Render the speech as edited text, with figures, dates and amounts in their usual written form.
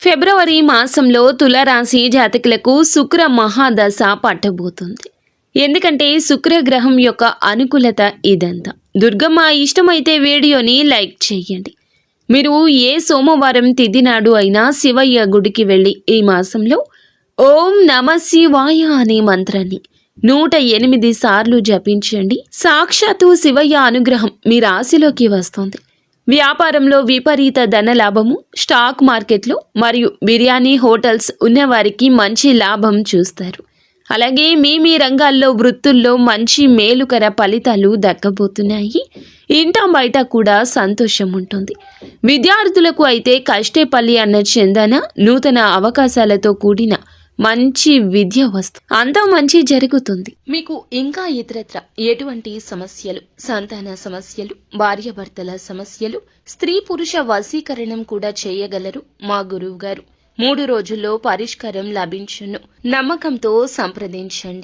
ఫిబ్రవరి మాసంలో తులారాశి జాతకులకు శుక్ర మహాదశ పట్టబోతుంది. ఎందుకంటే శుక్రగ్రహం యొక్క అనుకూలత ఇదంతా. దుర్గమ్మ ఇష్టమైతే వీడియోని లైక్ చేయండి. మీరు ఏ సోమవారం తిథి నాడు అయినా శివయ్య గుడికి వెళ్ళి ఈ మాసంలో ఓం నమ శివాయ అనే మంత్రాన్ని 108 సార్లు జపించండి. సాక్షాత్తు శివయ్య అనుగ్రహం మీ రాశిలోకి వస్తుంది. వ్యాపారంలో విపరీత ధనలాభము, స్టాక్ మార్కెట్లో మరియు బిర్యానీ హోటల్స్ ఉన్నవారికి మంచి లాభం చూస్తారు. అలాగే మీ రంగాల్లో వృత్తుల్లో మంచి మేలుకర ఫలితాలు దక్కబోతున్నాయి. ఇంటా బయట కూడా సంతోషం ఉంటుంది. విద్యార్థులకు అయితే కష్టేపల్లి అన్న చందన నూతన అవకాశాలతో కూడిన మంచి విద్య అంతా మంచి జరుగుతుంది. మీకు ఇంకా ఇతరత్ర ఎటువంటి సమస్యలు, సంతాన సమస్యలు, భార్యాభర్తల సమస్యలు, స్త్రీ పురుష వశీకరణం కూడా చేయగలరు మా గురువు గారు. 3 రోజుల్లో పరిష్కారం లభించును. నమ్మకంతో సంప్రదించండి.